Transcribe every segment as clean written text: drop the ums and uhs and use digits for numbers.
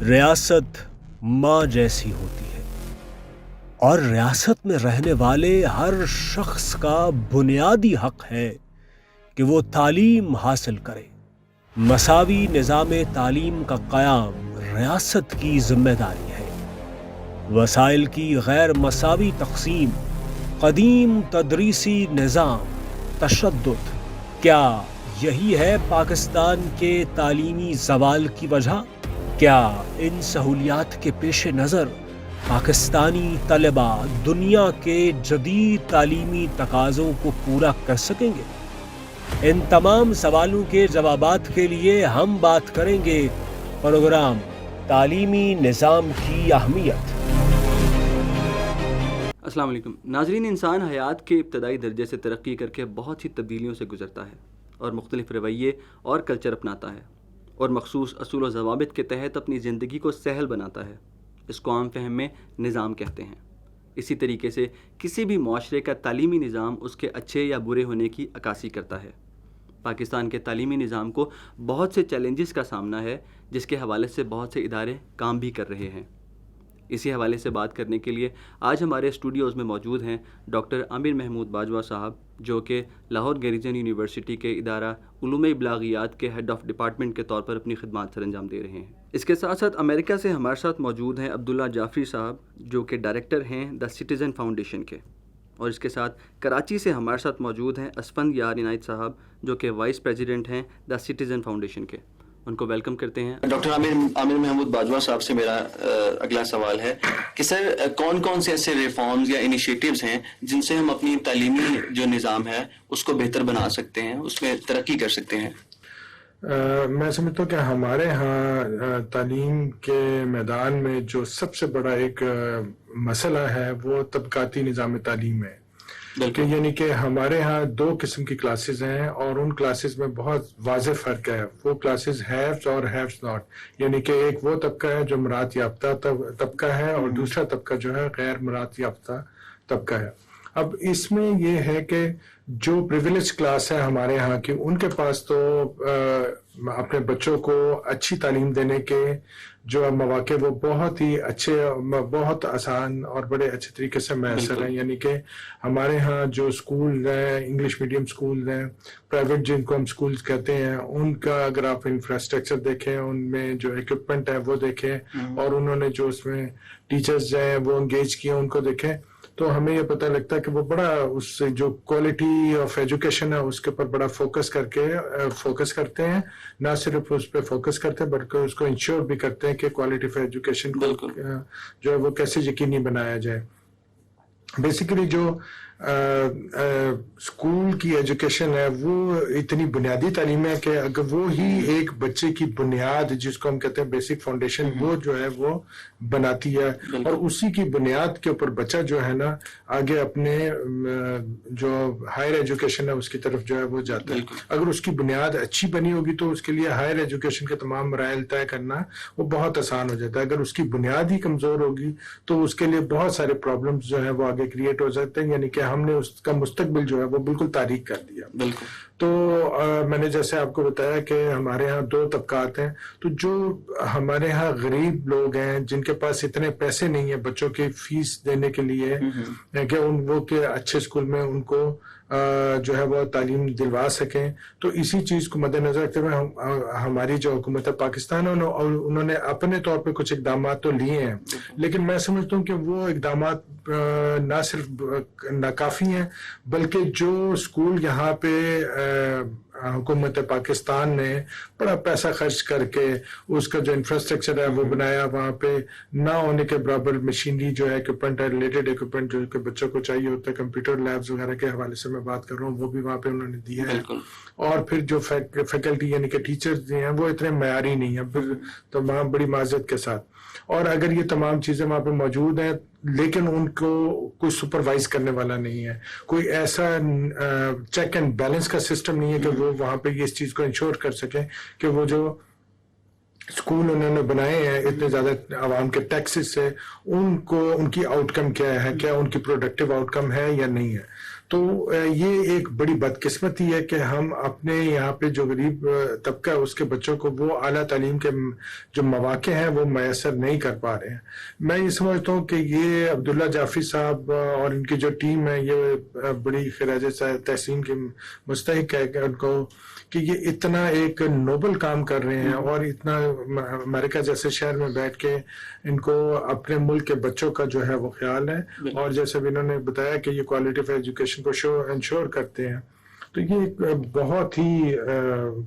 ریاست ماں جیسی ہوتی ہے اور ریاست میں رہنے والے ہر شخص کا بنیادی حق ہے کہ وہ تعلیم حاصل کرے۔ مساوی نظام تعلیم کا قیام ریاست کی ذمہ داری ہے۔ وسائل کی غیر مساوی تقسیم، قدیم تدریسی نظام، تشدد، کیا یہی ہے پاکستان کے تعلیمی زوال کی وجہ؟ کیا ان سہولیات کے پیش نظر پاکستانی طلبہ دنیا کے جدید تعلیمی تقاضوں کو پورا کر سکیں گے؟ ان تمام سوالوں کے جوابات کے لیے ہم بات کریں گے پروگرام تعلیمی نظام کی اہمیت۔ السلام علیکم ناظرین، انسان حیات کے ابتدائی درجے سے ترقی کر کے بہت سی تبدیلیوں سے گزرتا ہے اور مختلف رویے اور کلچر اپناتا ہے اور مخصوص اصول و ضوابط کے تحت اپنی زندگی کو سہل بناتا ہے۔ اس کو عام فہم میں نظام کہتے ہیں۔ اسی طریقے سے کسی بھی معاشرے کا تعلیمی نظام اس کے اچھے یا برے ہونے کی عکاسی کرتا ہے۔ پاکستان کے تعلیمی نظام کو بہت سے چیلنجز کا سامنا ہے، جس کے حوالے سے بہت سے ادارے کام بھی کر رہے ہیں۔ اسی حوالے سے بات کرنے کے لیے آج ہمارے اسٹوڈیوز میں موجود ہیں ڈاکٹر عامر محمود باجوہ صاحب، جو کہ لاہور گیریجن یونیورسٹی کے ادارہ علوم ابلاغیات کے ہیڈ آف ڈپارٹمنٹ کے طور پر اپنی خدمات سر انجام دے رہے ہیں۔ اس کے ساتھ ساتھ امریکہ سے ہمارے ساتھ موجود ہیں عبداللہ جعفری صاحب، جو کہ ڈائریکٹر ہیں دا سٹیزن فاؤنڈیشن کے، اور اس کے ساتھ کراچی سے ہمارے ساتھ موجود ہیں اسفند یار عنایت صاحب، جو کہ وائس پریزیڈنٹ ہیں دا سٹیزن فاؤنڈیشن کے۔ ان کو ویلکم کرتے ہیں۔ ڈاکٹر عامر محمود باجوہ صاحب سے میرا اگلا سوال ہے کہ سر، کون کون سے ایسے ریفارمز یا انیشیٹیوز ہیں جن سے ہم اپنی تعلیمی جو نظام ہے اس کو بہتر بنا سکتے ہیں، اس میں ترقی کر سکتے ہیں؟ میں سمجھتا ہوں کہ ہمارے ہاں تعلیم کے میدان میں جو سب سے بڑا ایک مسئلہ ہے وہ طبقاتی نظام تعلیم ہے۔ کہ یعنی کہ ہمارے ہاں دو قسم کی کلاسز ہیں اور ان کلاسز میں بہت واضح فرق ہے۔ وہ کلاسز ہیوز اور ہیوز ناٹ، یعنی کہ ایک وہ طبقہ ہے جو مراعات یافتہ طبقہ ہے اور دوسرا طبقہ جو ہے غیر مراعات یافتہ طبقہ ہے۔ اب اس میں یہ ہے کہ جو پریویلیج کلاس ہے ہمارے ہاں کی، ان کے پاس تو اپنے بچوں کو اچھی تعلیم دینے کے جو مواقع وہ بہت ہی اچھے، بہت آسان اور بڑے اچھے طریقے سے میسر ہیں۔ یعنی کہ ہمارے ہاں جو اسکول ہیں، انگلش میڈیم اسکول ہیں، پرائیویٹ جن کو ہم اسکولز کہتے ہیں، ان کا اگر آپ انفراسٹرکچر دیکھیں، ان میں جو اکوپمنٹ ہے وہ دیکھیں، اور انہوں نے جو اس میں ٹیچرز ہیں وہ انگیج کیے ان کو دیکھیں، تو ہمیں یہ پتہ لگتا ہے کہ وہ بڑا اس سے جو کوالٹی آف ایجوکیشن ہے اس کے اوپر بڑا فوکس کرتے ہیں۔ نہ صرف اس پہ فوکس کرتے ہیں بلکہ اس کو انشور بھی کرتے ہیں کہ کوالٹی آف ایجوکیشن کو جو ہے وہ کیسے یقینی بنایا جائے۔ بیسیکلی جو اسکول کی ایجوکیشن ہے وہ اتنی بنیادی تعلیم ہے کہ اگر وہ ہی ایک بچے کی بنیاد، جس کو ہم کہتے ہیں بیسک فاؤنڈیشن، وہ جو ہے وہ بناتی ہے، اور اسی کی بنیاد کے اوپر بچہ جو ہے نا آگے اپنے جو ہائر ایجوکیشن ہے اس کی طرف جو ہے وہ جاتا ہے۔ اگر اس کی بنیاد اچھی بنی ہوگی تو اس کے لیے ہائر ایجوکیشن کے تمام مراحل طے کرنا وہ بہت آسان ہو جاتا ہے۔ اگر اس کی بنیاد ہی کمزور ہوگی تو اس کے لیے بہت سارے پرابلمز جو ہیں وہ آگے کریٹ ہو سکتے ہیں، یعنی کہ ہم نے اس کا مستقبل جو ہے وہ بالکل تاریک کر دیا۔ بالکل۔ تو میں نے جیسے آپ کو بتایا کہ ہمارے ہاں دو طبقات ہیں، تو جو ہمارے ہاں غریب لوگ ہیں جن کے پاس اتنے پیسے نہیں ہیں بچوں کی فیس دینے کے لیے کہ وہ کہ اچھے اسکول میں ان کو جو ہے وہ تعلیم دلوا سکیں، تو اسی چیز کو مد نظر رکھتے ہوئے ہماری جو حکومت ہے پاکستان ہے انہوں نے اپنے طور پہ کچھ اقدامات تو لیے ہیں، لیکن میں سمجھتا ہوں کہ وہ اقدامات نہ صرف ناکافی ہیں بلکہ جو اسکول یہاں پہ حکومت پاکستان نے بڑا پیسہ خرچ کر کے اس کا جو انفراسٹرکچر ہے وہ بنایا، وہاں پہ نہ ہونے کے برابر مشینری جو ہے اکوپمنٹ ہے، ریلیٹڈ اکوپمنٹ جو کہ بچوں کو چاہیے ہوتا ہے، کمپیوٹر لیبز وغیرہ کے حوالے سے میں بات کر رہا ہوں، وہ بھی وہاں پہ انہوں نے دیا ہے۔ اور پھر جو فیکلٹی یعنی کہ ٹیچرز ہیں وہ اتنے معیاری نہیں ہیں، پھر تمام بڑی معذرت کے ساتھ، اور اگر یہ تمام چیزیں وہاں پہ موجود ہیں لیکن ان کو کوئی سپروائز کرنے والا نہیں ہے، کوئی ایسا چیک اینڈ بیلنس کا سسٹم نہیں ہے کہ وہ وہاں پہ اس چیز کو انشور کر سکیں کہ وہ جو اسکول انہوں نے بنائے ہیں اتنے زیادہ عوام کے ٹیکسز سے، ان کی آؤٹ کم کیا ہے، کیا ان کی پروڈکٹیو آؤٹ کم ہے یا نہیں ہے۔ تو یہ ایک بڑی بدقسمتی ہے کہ ہم اپنے یہاں پہ جو غریب طبقہ ہے اس کے بچوں کو وہ اعلیٰ تعلیم کے جو مواقع ہیں وہ میسر نہیں کر پا رہے ہیں. میں یہ سمجھتا ہوں کہ یہ عبداللہ جعفری صاحب اور ان کی جو ٹیم ہے یہ بڑی خراج تحسین کے مستحق ہے کہ ان کو کہ یہ اتنا ایک نوبل کام کر رہے ہیں اور اتنا امریکہ جیسے شہر میں بیٹھ کے ان کو اپنے ملک کے بچوں کا جو ہے وہ خیال ہے, اور جیسے بھی انہوں نے بتایا کہ یہ کوالٹی آف ایجوکیشن کو انشور کرتے ہیں. تو یہ ایک بہت ہی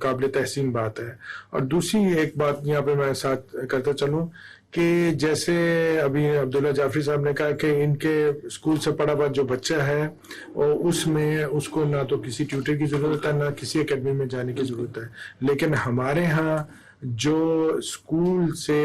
قابل تحسین بات ہے. اور دوسری ایک بات یہاں پہ میں ساتھ کرتا چلوں کہ جیسے ابھی عبداللہ جعفری صاحب نے کہا کہ ان کے اسکول سے پڑھا ہوا جو بچہ ہے اس میں اس کو نہ تو کسی ٹیوٹر کی ضرورت ہے نہ کسی اکیڈمی میں جانے کی ضرورت ہے, لیکن ہمارے ہاں جو اسکول سے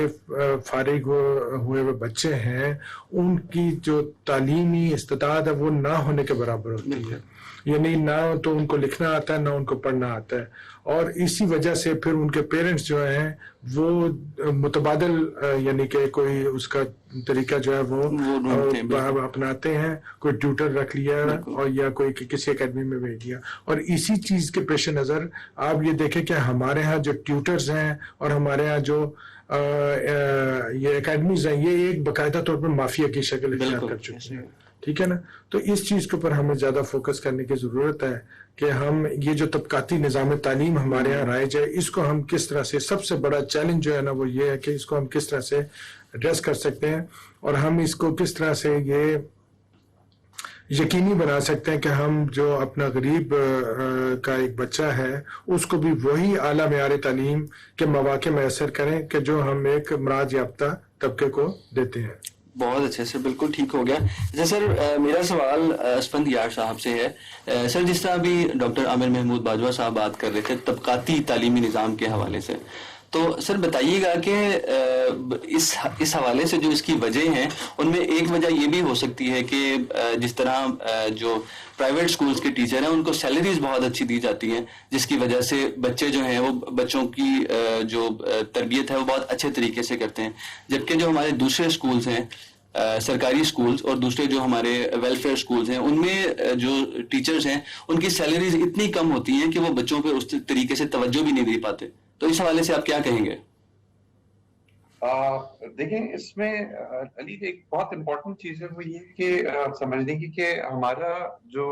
فارغ ہوئے ہوئے بچے ہیں ان کی جو تعلیمی استطاعت ہے وہ نہ ہونے کے برابر ہوتی ہے. یعنی نہ تو ان کو لکھنا آتا ہے نہ ان کو پڑھنا آتا ہے, اور اسی وجہ سے پھر ان کے پیرنٹس جو ہیں وہ متبادل یعنی کہ کوئی اس کا طریقہ جو ہے وہ اپناتے ہیں, کوئی ٹیوٹر رکھ لیا اور یا کوئی کسی اکیڈمی میں بھیج دیا. اور اسی چیز کے پیش نظر آپ یہ دیکھیں کہ ہمارے ہاں جو ٹیوٹرز ہیں اور ہمارے ہاں جو یہ اکیڈمیز ہیں یہ ایک باقاعدہ طور پر مافیا کی شکل اختیار کر چکی ہیں. ٹھیک ہے نا, تو اس چیز کے اوپر ہمیں زیادہ فوکس کرنے کی ضرورت ہے کہ ہم یہ جو طبقاتی نظام تعلیم ہمارے یہاں رائج ہے اس کو ہم کس طرح سے, سب سے بڑا چیلنج جو ہے نا وہ یہ ہے کہ اس کو ہم کس طرح سے ایڈریس کر سکتے ہیں اور ہم اس کو کس طرح سے یہ یقینی بنا سکتے ہیں کہ ہم جو اپنا غریب کا ایک بچہ ہے اس کو بھی وہی اعلیٰ معیار تعلیم کے مواقع میسر کریں کہ جو ہم ایک مراد یافتہ طبقے کو دیتے ہیں. بہت اچھے سے, بالکل ٹھیک ہو گیا. اچھا سر, میرا سوال اسپند یار صاحب سے ہے. سر جس طرح ابھی ڈاکٹر عامر محمود باجوہ صاحب بات کر رہے تھے طبقاتی تعلیمی نظام کے حوالے سے, تو سر بتائیے گا کہ اس حوالے سے جو اس کی وجہ ہیں ان میں ایک وجہ یہ بھی ہو سکتی ہے کہ جس طرح جو پرائیویٹ سکولز کے ٹیچر ہیں ان کو سیلریز بہت اچھی دی جاتی ہیں جس کی وجہ سے بچے جو ہیں وہ بچوں کی جو تربیت ہے وہ بہت اچھے طریقے سے کرتے ہیں, جبکہ جو ہمارے دوسرے سکولز ہیں سرکاری سکولز اور دوسرے جو ہمارے ویلفیئر سکولز ہیں ان میں جو ٹیچرز ہیں ان کی سیلریز اتنی کم ہوتی ہیں کہ وہ بچوں پہ اس طریقے سے توجہ بھی نہیں دے پاتے. تو اس حوالے سے آپ کیا کہیں گے؟ دیکھیں اس میں علی ایک بہت امپورٹنٹ چیز ہے وہ یہ کہ سمجھنے کی کہ ہمارا جو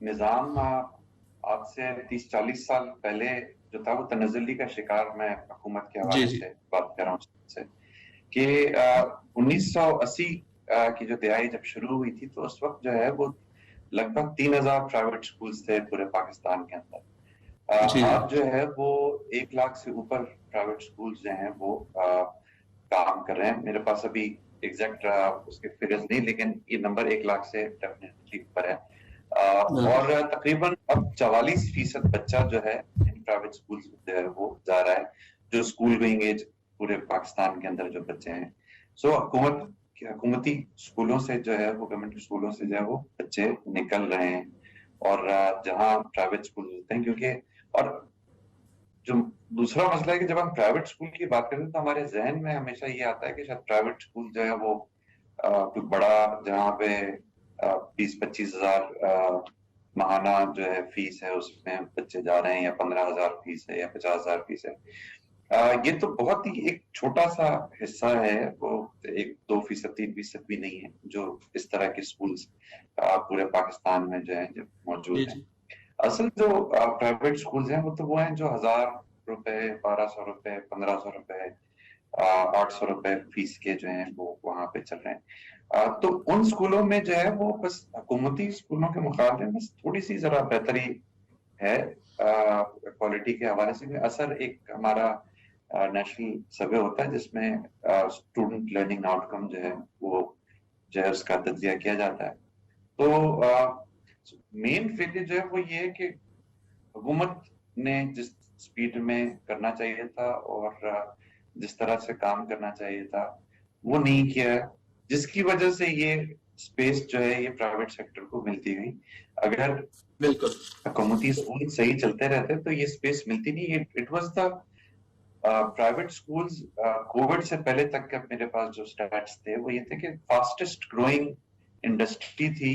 نظام آج سے 30-40 سال پہلے جو تھا وہ تنزلی کا شکار, میں حکومت کے حوالے سے بات کر رہا ہوں کہ 1980 کی جو دہائی جب شروع ہوئی تھی تو اس وقت جو ہے وہ لگ بھگ 3000 پرائیویٹ سکولز تھے پورے پاکستان کے اندر. آج جو ہے وہ 1 لاکھ سے اوپر پرائیویٹ سکولز جو ہیں وہ کام کر رہے ہیں. میرے پاس ابھی ایگزیکٹ اس کے فگرز نہیں, لیکن یہ نمبر 1 لاکھ سے ڈیفینیٹلی اوپر ہے. اور تقریباً اب 44% بچہ جو ہے ان پرائیویٹ سکولز جو ہے وہ جا رہا ہے, جو اسکول گوئنگ ایج پورے پاکستان کے اندر جو بچے ہیں. سو حکومتی اسکولوں سے جو ہے وہ گورنمنٹ اسکولوں سے جو ہے وہ بچے نکل رہے ہیں اور جہاں پرائیویٹ اسکول ہوتے ہیں, کیونکہ اور جو دوسرا مسئلہ ہے کہ جب ہم پرائیویٹ اسکول کی بات کرتے ہیں تو ہمارے ذہن میں ہمیشہ یہ آتا ہے کہ شاید پرائیویٹ اسکول جو ہے وہ کوئی بڑا جہاں پہ 20-25 ہزار ماہانہ جو ہے فیس ہے اس میں بچے جا رہے ہیں, یا 15,000 فیس ہے یا 50,000 فیس ہے. یہ تو بہت ہی ایک چھوٹا سا حصہ ہے, وہ 1-2%, 3% بھی نہیں ہے جو اس طرح کے اسکولز پورے پاکستان میں جو ہے موجود ہیں. اصل جو پرائیویٹ سکولز ہیں وہ تو وہ ہیں جو 1,000 روپے, 1,200 روپے, 1,500 روپے, 800 روپے فیس کے جو ہیں وہ وہاں پہ چل رہے ہیں. تو ان سکولوں میں جو ہے وہ بس حکومتی سکولوں کے مقابلے میں تھوڑی سی ذرا بہتری ہے کوالٹی کے حوالے سے. اثر ایک ہمارا نیشنل سروے ہوتا ہے جس میں اسٹوڈنٹ لرننگ آؤٹ کم جو ہے وہ جو ہے اس کا تجزیہ کیا جاتا ہے. تو مین فیلئر جو ہے وہ یہ ہے کہ حکومت نے جس سپیڈ میں کرنا چاہیے تھا اور جس طرح سے کام کرنا چاہیے تھا وہ نہیں کیا ہے, جس کی وجہ سے یہ سپیس جو ہے یہ پرائیویٹ سیکٹر کو ملتی گئی. اگر بالکل حکومتی اسکول صحیح چلتے رہتے تو یہ سپیس ملتی نہیں. It was the private schools Covid سے پہلے تک کے میرے پاس جو اسٹیٹس تھے وہ یہ تھے کہ فاسٹسٹ گروئنگ انڈسٹری تھی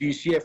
TCF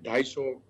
250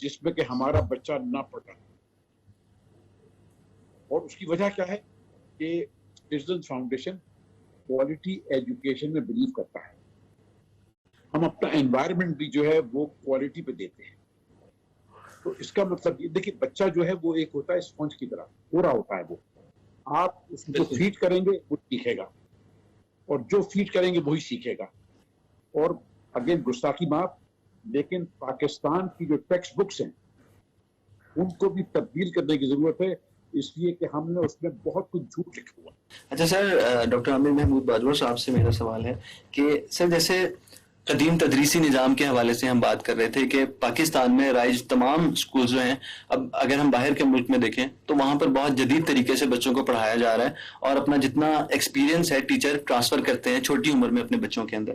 جس میں کہ ہمارا بچہ نہ پڑھ رہا. اور اس کی وجہ کیا ہے کہ سٹیزن فاؤنڈیشن کوالٹی ایجوکیشن میں بلیو کرتا ہے. ہم اپنا انوائرمنٹ بھی جو ہے وہ کوالٹی پہ دیتے ہیں. تو اس کا مطلب یہ دیکھیے بچہ جو ہے وہ ایک ہوتا ہے اسپونج کی طرح, پورا ہوتا ہے وہ. آپ اس کو فیڈ کریں گے وہ سیکھے گا, اور جو فیڈ کریں گے وہی سیکھے گا. اور اگین گستاخی معاف, لیکن پاکستان کی جو ٹیکسٹ بکس ہیں ان کو بھی تبدیل کرنے کی ضرورت ہے, اس لیے کہ ہم نے اس میں بہت کچھ جھوٹ لکھا ہوا. اچھا سر, ڈاکٹر عامر محمود باجوہ صاحب سے میرا سوال ہے کہ سر جیسے قدیم تدریسی نظام کے حوالے سے ہم بات کر رہے تھے کہ پاکستان میں رائج تمام اسکول جو ہیں, اب اگر ہم باہر کے ملک میں دیکھیں تو وہاں پر بہت جدید طریقے سے بچوں کو پڑھایا جا رہا ہے, اور اپنا جتنا ایکسپیرینس ہے ٹیچر ٹرانسفر کرتے ہیں چھوٹی عمر میں اپنے بچوں کے اندر.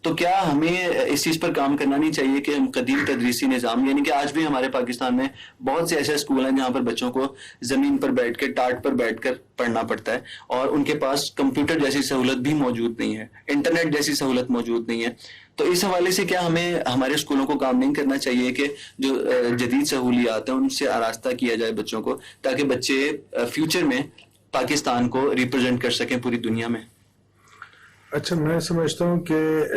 تو کیا ہمیں اس چیز پر کام کرنا نہیں چاہیے کہ قدیم تدریسی نظام, یعنی کہ آج بھی ہمارے پاکستان میں بہت سے ایسے اسکول ہیں جہاں پر بچوں کو زمین پر بیٹھ کے ٹاٹ پر بیٹھ کر پڑھنا پڑتا ہے, اور ان کے پاس کمپیوٹر جیسی سہولت بھی موجود نہیں ہے, انٹرنیٹ جیسی سہولت موجود نہیں ہے. تو اس حوالے سے کیا ہمیں ہمارے اسکولوں کو کام نہیں کرنا چاہیے کہ جو جدید سہولیات ہیں ان سے آراستہ کیا جائے بچوں کو, تاکہ بچے فیوچر میں پاکستان کو ریپرزینٹ کر سکیں پوری دنیا میں؟ اچھا, میں سمجھتا ہوں کہ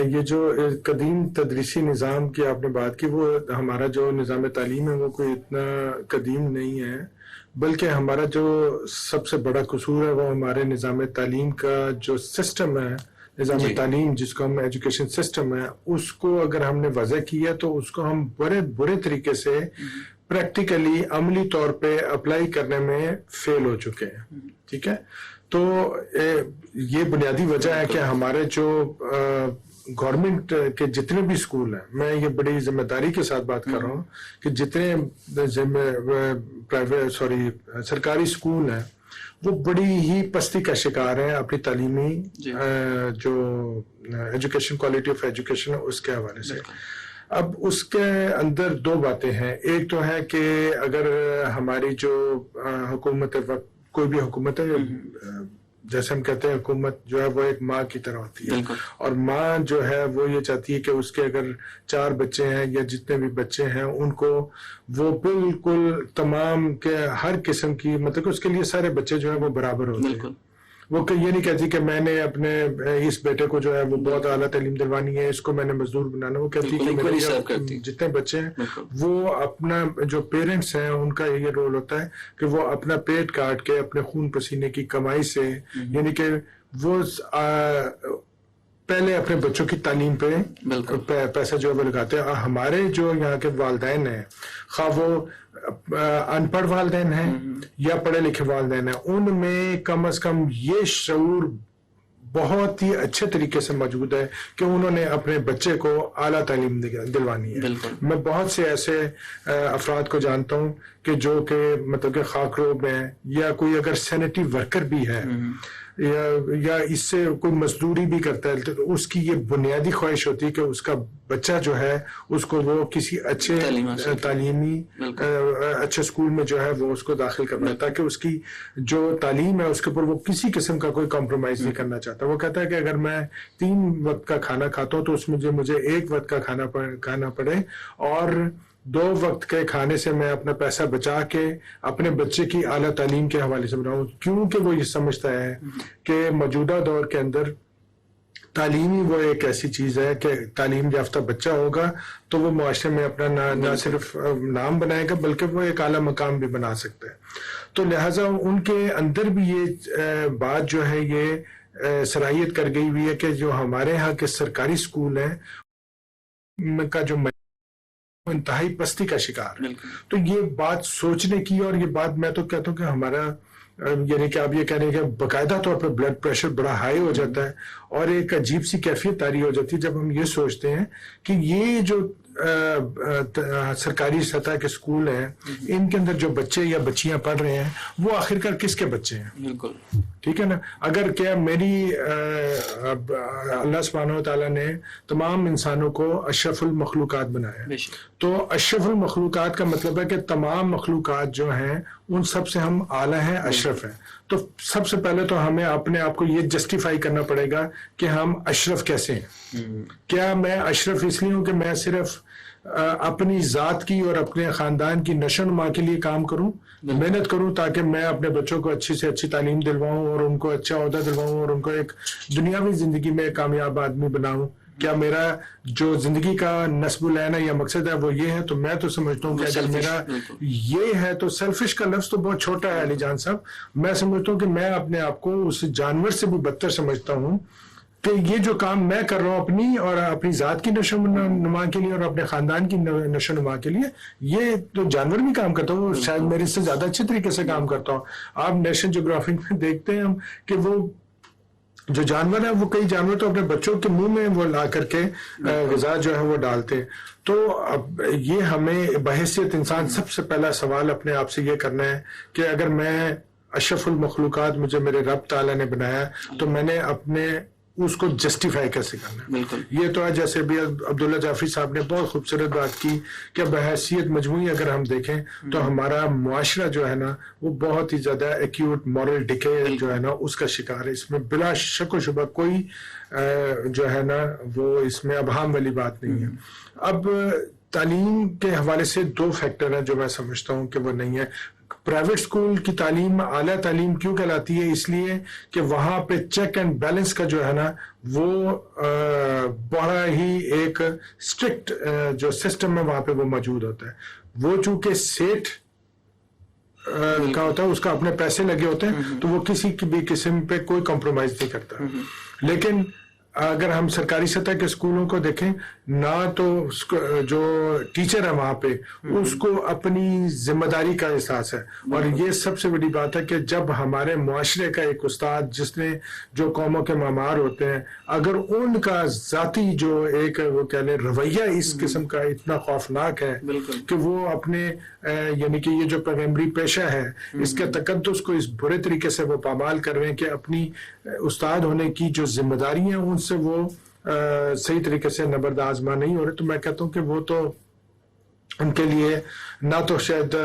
یہ جو قدیم تدریسی نظام کی آپ نے بات کی, وہ ہمارا جو نظام تعلیم ہے وہ کوئی اتنا قدیم نہیں ہے, بلکہ ہمارا جو سب سے بڑا قصور ہے وہ ہمارے نظام تعلیم کا جو سسٹم ہے, نظام تعلیم جس کو ہم ایجوکیشن سسٹم ہے, اس کو اگر ہم نے وضع کیا تو اس کو ہم بڑے برے طریقے سے پریکٹیکلی عملی طور پہ اپلائی کرنے میں فیل ہو چکے ہیں. ٹھیک ہے, تو یہ بنیادی وجہ ہے کہ ہمارے جو گورنمنٹ کے جتنے بھی اسکول ہیں, میں یہ بڑی ذمہ داری کے ساتھ بات کر رہا ہوں کہ جتنے سرکاری اسکول ہیں وہ بڑی ہی پستی کا شکار ہیں اپنی تعلیمی جو ایجوکیشن, کوالٹی آف ایجوکیشن اس کے حوالے سے. اب اس کے اندر دو باتیں ہیں. ایک تو ہے کہ اگر ہماری جو حکومت وقت, کوئی بھی حکومت ہے, جیسے ہم کہتے ہیں حکومت جو ہے وہ ایک ماں کی طرح ہوتی ہے, اور ماں جو ہے وہ یہ چاہتی ہے کہ اس کے اگر 4 بچے ہیں یا جتنے بھی بچے ہیں ان کو وہ بالکل تمام کے ہر قسم کی, مطلب کہ اس کے لیے سارے بچے جو ہیں وہ برابر ہوتے ہیں. وہ یہ نہیں کہتی کہ میں نے اپنے اس بیٹے کو جو ہے وہ بہت اعلیٰ تعلیم دلوانی ہے, اس کو میں نے مزدور بنانا. وہ کہتی ہے کہ میرے جتنے بچے ہیں وہ اپنا, جو پیرنٹس ہیں ان کا یہ رول ہوتا ہے کہ وہ اپنا پیٹ کاٹ کے اپنے خون پسینے کی کمائی سے, یعنی کہ وہ پہلے اپنے بچوں کی تعلیم پہ پیسہ جو ہے وہ لگاتے ہیں. اور ہمارے جو یہاں کے والدین ہیں, خواہ وہ ان پڑھ والدین ہیں یا پڑھے لکھے والدین ہیں, ان میں کم از کم یہ شعور بہت ہی اچھے طریقے سے موجود ہے کہ انہوں نے اپنے بچے کو اعلیٰ تعلیم دلوانی ہے. میں بہت سے ایسے افراد کو جانتا ہوں کہ جو کہ مطلب کہ خاک روب ہیں, یا کوئی اگر سینیٹری ورکر بھی ہے یا اس سے کوئی مزدوری بھی کرتا ہے, تو اس کی یہ بنیادی خواہش ہوتی ہے کہ اس کا بچہ جو ہے اس کو وہ کسی اچھے تعلیمی اچھے اسکول میں جو ہے وہ اس کو داخل کرنا ہے, تاکہ اس کی جو تعلیم ہے اس کے اوپر وہ کسی قسم کا کوئی کمپرومائز نہیں کرنا چاہتا. وہ کہتا ہے کہ اگر میں 3 وقت کا کھانا کھاتا ہوں تو اس میں مجھے 1 وقت کا کھانا پڑے, اور 2 وقت کے کھانے سے میں اپنا پیسہ بچا کے اپنے بچے کی اعلیٰ تعلیم کے حوالے سے بناؤں, کیونکہ وہ یہ سمجھتا ہے کہ موجودہ دور کے اندر تعلیمی وہ ایک ایسی چیز ہے کہ تعلیم یافتہ بچہ ہوگا تو وہ معاشرے میں اپنا نہ صرف نام بنائے گا بلکہ وہ ایک اعلیٰ مقام بھی بنا سکتا ہے. تو لہٰذا ان کے اندر بھی یہ بات جو ہے یہ صلاحیت کر گئی ہوئی ہے کہ جو ہمارے ہاں کے سرکاری اسکول ہیں کا جو انتہائی پستی کا شکار. تو یہ بات سوچنے کی, اور یہ بات میں تو کہتا ہوں کہ ہمارا یعنی کہ آپ یہ کہہ رہے ہیں کہ باقاعدہ طور پر بلڈ پریشر بڑا ہائی ہو جاتا ہے, اور ایک عجیب سی کیفیت طاری ہو جاتی ہے جب ہم یہ سوچتے ہیں کہ یہ جو سرکاری سطح کے اسکول ہیں ان کے اندر جو بچے یا بچیاں پڑھ رہے ہیں وہ آخرکار کس کے بچے ہیں. بالکل ٹھیک ہے نا. اگر کیا میری اللہ سبحانہ و تعالیٰ نے تمام انسانوں کو اشرف المخلوقات بنایا, تو اشرف المخلوقات کا مطلب ہے کہ تمام مخلوقات جو ہیں ان سب سے ہم اعلیٰ ہیں, اشرف ہیں. تو سب سے پہلے تو ہمیں اپنے آپ کو یہ جسٹیفائی کرنا پڑے گا کہ ہم اشرف کیسے ہیں. کیا میں اشرف اس لیے ہوں کہ میں صرف اپنی ذات کی اور اپنے خاندان کی نشو و نما کے لیے کام کروں, محنت کروں, تاکہ میں اپنے بچوں کو اچھی سے اچھی تعلیم دلواؤں اور ان کو اچھا عہدہ دلواؤں اور ان کو ایک دنیاوی زندگی میں کامیاب آدمی بناؤں. کیا میرا جو زندگی کا نصب العین ہے یا مقصد ہے وہ یہ ہے؟ تو میں تو سمجھتا ہوں کہ اگر میرا یہ ہے تو سیلفش کا لفظ تو بہت چھوٹا ہے علی جان صاحب. میں سمجھتا ہوں کہ میں اپنے آپ کو اس جانور سے بھی بدتر سمجھتا ہوں کہ یہ جو کام میں کر رہا ہوں اپنی اور اپنی ذات کی نشو و نما کے لیے اور اپنے خاندان کی نشو و نما کے لیے, یہ تو جانور بھی کام کرتا ہوں, شاید میرے سے زیادہ اچھے طریقے سے کام کرتا ہوں. آپ نیشنل جیوگرافک میں دیکھتے ہیں ہم کہ وہ جو جانور ہیں, وہ کئی جانور تو اپنے بچوں کے منہ میں وہ لا کر کے غذا جو ہے وہ ڈالتے ہیں. تو اب یہ ہمیں بحیثیت انسان سب سے پہلا سوال اپنے آپ سے یہ کرنا ہے کہ اگر میں اشرف المخلوقات مجھے میرے رب تعالیٰ نے بنایا تو میں نے اپنے اس کو جسٹیفائی کیسے کرنا ہے. بالکل یہ تو ہے جیسے بھی عبداللہ جعفری صاحب نے بہت خوبصورت بات کی کہ بحیثیت مجموعی اگر ہم دیکھیں تو ہمارا معاشرہ جو ہے نا وہ بہت ہی زیادہ ایکیوٹ مورل ڈکے جو ہے نا اس کا شکار ہے. اس میں بلا شک و شبہ کوئی جو ہے نا وہ اس میں ابہام والی بات نہیں ہے. اب تعلیم کے حوالے سے 2 فیکٹر ہیں جو میں سمجھتا ہوں کہ وہ نہیں ہے. پرائیویٹ اسکول کی تعلیم اعلیٰ تعلیم کیوں کہلاتی ہے؟ اس لیے کہ وہاں پہ چیک اینڈ بیلنس کا جو ہے نا وہ بڑا ہی ایک اسٹرکٹ جو سسٹم ہے وہاں پہ وہ موجود ہوتا ہے. وہ چونکہ سیٹ کا ہوتا ہے, اس کا اپنے پیسے لگے ہوتے ہیں, تو وہ کسی کی بھی قسم پہ کوئی کمپرومائز نہیں کرتا. لیکن اگر ہم سرکاری سطح کے اسکولوں کو دیکھیں نہ تو جو ٹیچر ہے وہاں پہ اس کو اپنی ذمہ داری کا احساس ہے. اور یہ سب سے بڑی بات ہے کہ جب ہمارے معاشرے کا ایک استاد جس نے جو قوموں کے معمار ہوتے ہیں, اگر ان کا ذاتی جو ایک وہ کہہ لیں رویہ اس قسم کا اتنا خوفناک ہے کہ وہ اپنے یعنی کہ یہ جو پیغمبری پیشہ ہے اس کے تقدس کو اس برے طریقے سے وہ پامال کر رہے ہیں کہ اپنی استاد ہونے کی جو ذمہ داری ہیں ان سے وہ صحیح طریقے سے نبرد آزما نہیں ہو رہے. تو میں کہتا ہوں کہ وہ تو ان کے لیے نہ تو شاید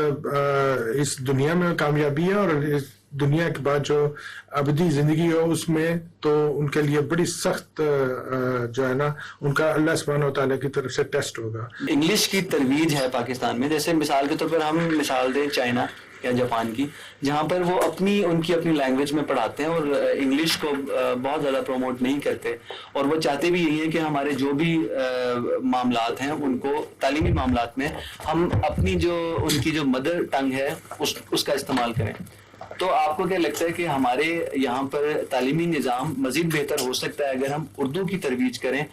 اس دنیا میں کامیابی ہے, اور اس دنیا کے بعد جو ابدی زندگی ہو اس میں تو ان کے لیے بڑی سخت جو ہے نا ان کا اللہ سبحانہ و تعالیٰ کی طرف سے ٹیسٹ ہوگا. انگلش کی ترویج ہے پاکستان میں, جیسے مثال کے طور پر ہم مثال دیں چائنا یا جاپان کی, جہاں پر وہ ان کی اپنی لینگویج میں پڑھاتے ہیں اور انگلش کو بہت زیادہ پروموٹ نہیں کرتے, اور وہ چاہتے بھی یہی ہے کہ ہمارے جو بھی معاملات ہیں ان کو تعلیمی معاملات میں ہم اپنی جو ان کی جو مدر ٹنگ ہے اس کا استعمال کریں. تو آپ کو کیا لگتا ہے کہ ہمارے یہاں پر تعلیمی نظام مزید بہتر ہو سکتا ہے اگر ہم اردو کی ترویج کریں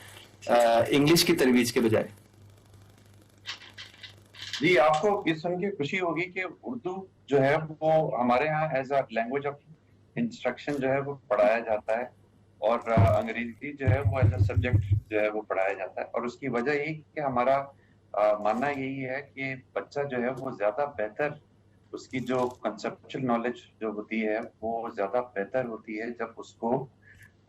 انگلش کی ترویج کے بجائے؟ جی, آپ کو یہ سن کے خوشی ہوگی کہ اردو جو ہے وہ ہمارے ہاں as a language of instruction جو ہے وہ پڑھایا جاتا ہے, اور انگریزی جو ہے وہ ایز اے سبجیکٹ جو ہے وہ پڑھایا جاتا ہے. اور اس کی وجہ یہی کہ ہمارا ماننا یہی ہے کہ بچہ جو ہے وہ زیادہ بہتر, اس کی جو کنسپچل نالج جو ہوتی ہے وہ زیادہ بہتر ہوتی ہے جب اس کو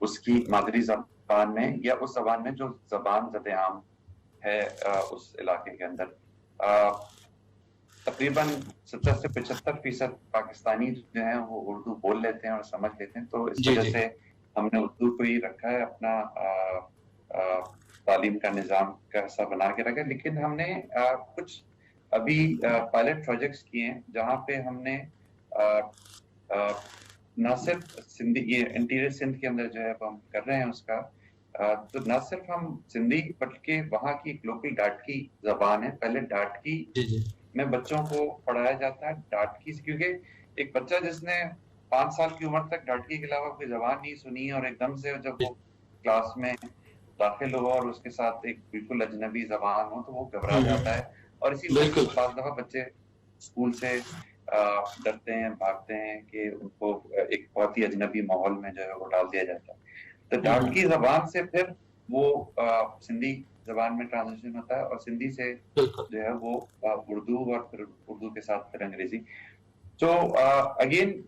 اس کی مادری زبان میں یا اس زبان میں جو زبان زد عام ہے اس علاقے کے اندر. تقریباً 70 سے 75% پاکستانی جو ہیں وہ اردو بول لیتے ہیں اور سمجھ لیتے ہیں. تو اس وجہ سے ہم نے اردو کو ہی رکھا ہے اپنا تعلیم کا نظام کا حصہ بنا کے رکھا ہے. لیکن ہم نے کچھ ابھی پائلٹ پروجیکٹس کیے ہیں جہاں پہ ہم نے نہ صرف سندھی, یہ انٹیریئر سندھ کے اندر جو ہے ہم کر رہے ہیں اس کا, تو نہ صرف ہم سندھی بلکہ وہاں کی ایک لوکل ڈاٹکی زبان ہے. پہلے ڈاٹکی میں بچوں کو پڑھایا جاتا ہے ڈاٹکی سے, کیونکہ ایک بچہ جس نے 5 سال کی عمر تک ڈاٹکی کے علاوہ کوئی زبان نہیں سنی ہے اور ایک دم سے جب وہ کلاس میں داخل ہو اور اس کے ساتھ ایک بالکل اجنبی زبان ہو تو وہ گھبرا جاتا ہے. اور اسی وجہ سے بعض دفعہ بچے اسکول سے ڈرتے ہیں, بھاگتے ہیں کہ ان کو ایک بہت ہی اجنبی ماحول میں جو ہے وہ ڈال دیا جاتا ہے. تو ڈاٹکی زبان سے پھر وہ سندھی زبان میں ٹرانزیشن ہوتا ہے, اور سندھی سے جو ہے وہ اردو, اور پھر اردو کے ساتھ پھر انگریزی. تو اگین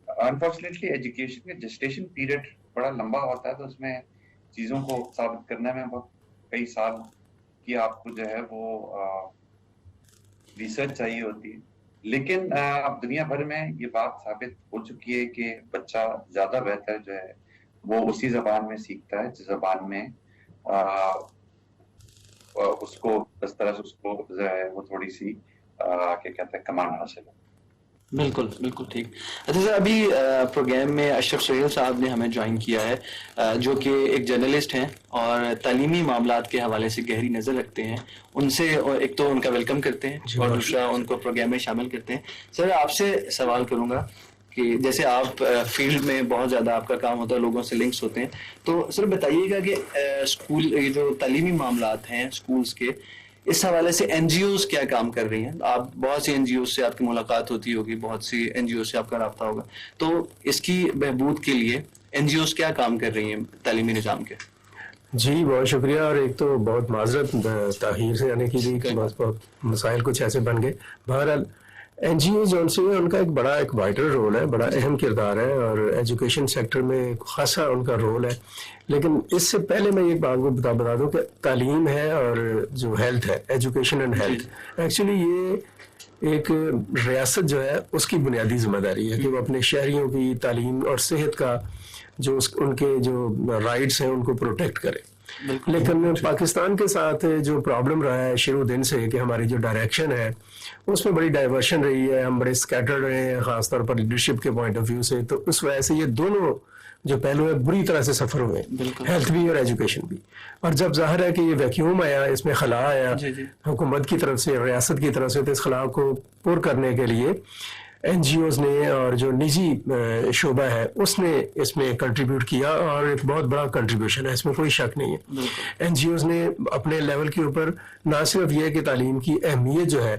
انفارچونیٹلی ایجوکیشن کا جسٹیشن پیریڈ بڑا لمبا ہوتا ہے, تو اس میں چیزوں کو ثابت کرنے میں بہت کئی سال کی آپ کو جو ہے وہ ریسرچ چاہیے ہوتی ہے. لیکن دنیا بھر میں یہ بات ثابت ہو چکی ہے کہ بچہ زیادہ بہتر جو ہے وہ اسی زبان میں سیکھتا ہے جس زبان میں اس کو اس طرح سے اس کو جو ہے وہ تھوڑی سی کیا کہتے ہیں کمان حاصل ہو. بالکل بالکل ٹھیک. اچھا سر، ابھی پروگرام میں اشرف سہیل صاحب نے ہمیں جوائن کیا ہے، جو کہ ایک جرنلسٹ ہیں اور تعلیمی معاملات کے حوالے سے گہری نظر رکھتے ہیں. ان سے ایک تو ان کا ویلکم کرتے ہیں اور دوسرا ان کو پروگرام میں شامل کرتے ہیں. سر آپ سے سوال کروں گا کہ جیسے آپ فیلڈ میں بہت زیادہ آپ کا کام ہوتا ہے، لوگوں سے لنکس ہوتے ہیں، تو سر بتائیے گا کہ اسکول جو تعلیمی معاملات ہیں اسکولس کے، اس حوالے سے این جی اوز کیا کام کر رہی ہیں؟ آپ بہت سی این جی اوز سے آپ کی ملاقات ہوتی ہوگی، بہت سی این جی اوز سے آپ کا رابطہ ہوگا، تو اس کی بہبود کے لیے این جی اوز کیا کام کر رہی ہیں تعلیمی نظام کے؟ جی بہت شکریہ، اور ایک تو بہت معذرت تاخیر سے آنے کی بھی، بہت مسائل کچھ ایسے بن گئے. بہرحال این جی او جو سے ان کا ایک بڑا ایک وائٹل رول ہے، بڑا اہم کردار ہے، اور ایجوکیشن سیکٹر میں خاصا ان کا رول ہے. لیکن اس سے پہلے میں ایک بات کو بتا دوں کہ تعلیم ہے اور جو ہیلتھ ہے، ایجوکیشن اینڈ ہیلتھ، ایکچولی یہ ایک ریاست جو ہے اس کی بنیادی ذمہ داری ہے کہ وہ اپنے شہریوں کی تعلیم اور صحت کا جو ان کے جو رائٹس ہیں ان کو پروٹیکٹ کرے. لیکن پاکستان کے ساتھ جو پرابلم رہا ہے شروع دن سے کہ ہماری جو ڈائریکشن ہے اس میں بڑی ڈائیورشن رہی ہے، ہم بڑے اسکیٹرڈ رہے ہیں خاص طور پر لیڈرشپ کے پوائنٹ آف ویو سے. تو اس وجہ سے یہ دونوں جو پہلو ہے بری طرح سے سفر ہوئے، ہیلتھ بھی اور ایجوکیشن بھی. اور جب ظاہر ہے کہ یہ ویکیوم آیا، اس میں خلا آیا حکومت کی طرف سے، ریاست کی طرف سے، تو اس خلا کو پر کرنے کے لیے این جی اوز نے اور جو نجی شعبہ ہے اس نے اس میں کنٹریبیوٹ کیا، اور ایک بہت بڑا کنٹریبیوشن ہے، اس میں کوئی شک نہیں ہے. این جی اوز نے اپنے لیول کے اوپر نہ صرف یہ کہ تعلیم کی اہمیت جو ہے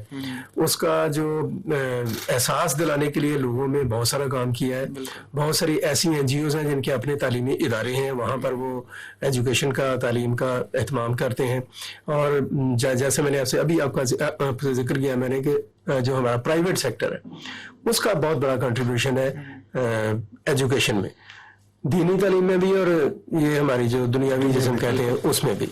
اس کا جو احساس دلانے کے لیے لوگوں میں بہت سارا کام کیا ہے. بہت ساری ایسی این جی اوز ہیں جن کے اپنے تعلیمی ادارے ہیں، وہاں پر وہ ایجوکیشن کا، تعلیم کا اہتمام کرتے ہیں. اور جیسے میں نے آپ سے ابھی آپ کا ذکر کیا میں نے کہ جو ہمارا پرائیویٹ سیکٹر ہے اس کا بہت بڑا کنٹریبیوشن ہے ایجوکیشن میں، دینی تعلیم میں بھی اور یہ ہماری جو دنیاوی جسم کہتے ہیں اس میں بھی.